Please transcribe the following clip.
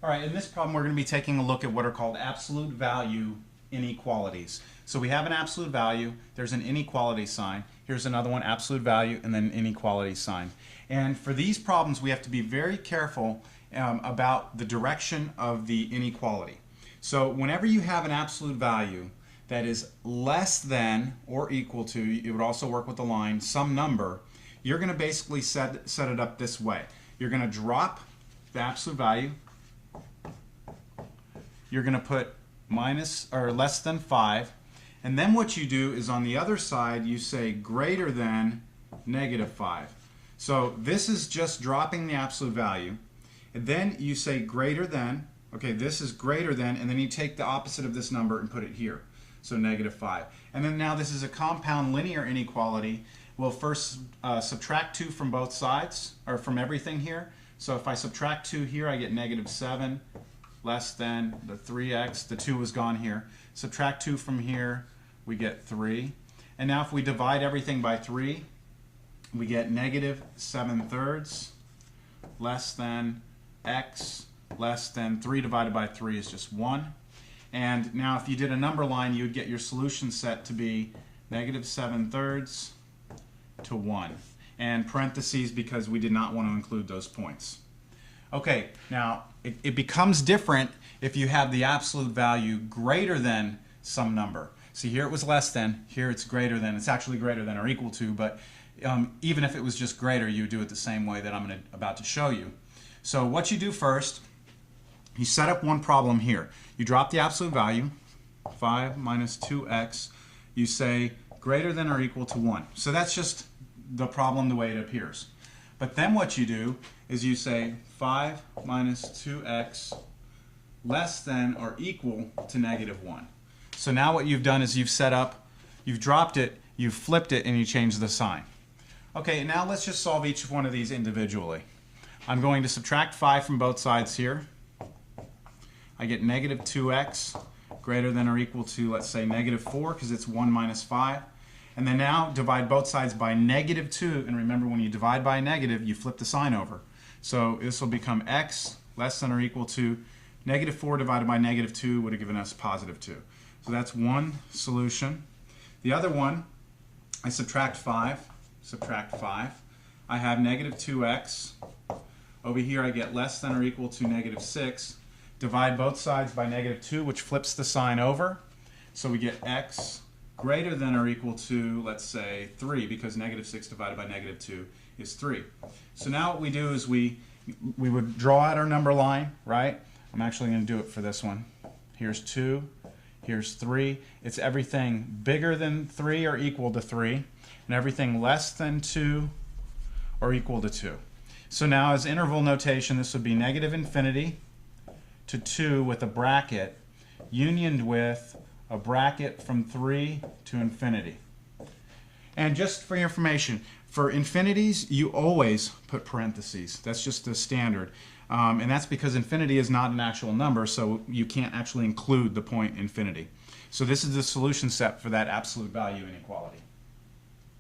All right, in this problem we're going to be taking a look at what are called absolute value inequalities. So we have an absolute value, there's an inequality sign, here's another one, absolute value, and then an inequality sign. And for these problems we have to be very careful about the direction of the inequality. So whenever you have an absolute value that is less than or equal to, it would also work with the line, some number, you're going to basically set it up this way. You're going to drop the absolute value. You're going to put minus or less than 5, and then what you do is on the other side you say greater than negative 5. So this is just dropping the absolute value, and then you say greater than, okay, this is greater than, and then you take the opposite of this number and put it here, so negative 5. And then now this is a compound linear inequality. We'll first subtract 2 from both sides, or from everything here. So if I subtract 2 here, I get negative 7 less than the 3x, the 2 was gone here. Subtract 2 from here, we get 3. And now if we divide everything by 3, we get negative 7/3 less than x less than 3 divided by 3 is just 1. And now if you did a number line, you would get your solution set to be negative 7/3 to 1. And parentheses because we did not want to include those points. Okay, now it becomes different if you have the absolute value greater than some number. See, here it was less than, here it's greater than. It's actually greater than or equal to, but even if it was just greater, you would do it the same way that I'm about to show you. So what you do first, you set up one problem here. You drop the absolute value, 5 minus 2x. You say greater than or equal to 1. So that's just the problem the way it appears. But then what you do is you say 5 minus 2x less than or equal to negative 1. So now what you've done is you've set up, you've dropped it, you've flipped it, and you changed the sign. Okay, now let's just solve each one of these individually. I'm going to subtract 5 from both sides here. I get negative 2x greater than or equal to, let's say, negative 4 because it's 1 minus 5. And then now divide both sides by negative 2, and remember when you divide by a negative you flip the sign over. So this will become x less than or equal to negative 4 divided by negative 2 would have given us positive 2. So that's one solution. The other one, I subtract 5. I have negative 2x. Over here I get less than or equal to negative 6. Divide both sides by negative 2, which flips the sign over. So we get x greater than or equal to, let's say, 3, because negative 6 divided by negative 2 is 3. So now what we do is we would draw out our number line, right? I'm actually going to do it for this one. Here's 2, here's 3. It's everything bigger than 3 or equal to 3, and everything less than 2 or equal to 2. So now as interval notation, this would be negative infinity to 2 with a bracket, unioned with a bracket from 3 to infinity. And just for your information, for infinities, you always put parentheses. That's just the standard. And that's because infinity is not an actual number, so you can't actually include the point infinity. So this is the solution set for that absolute value inequality.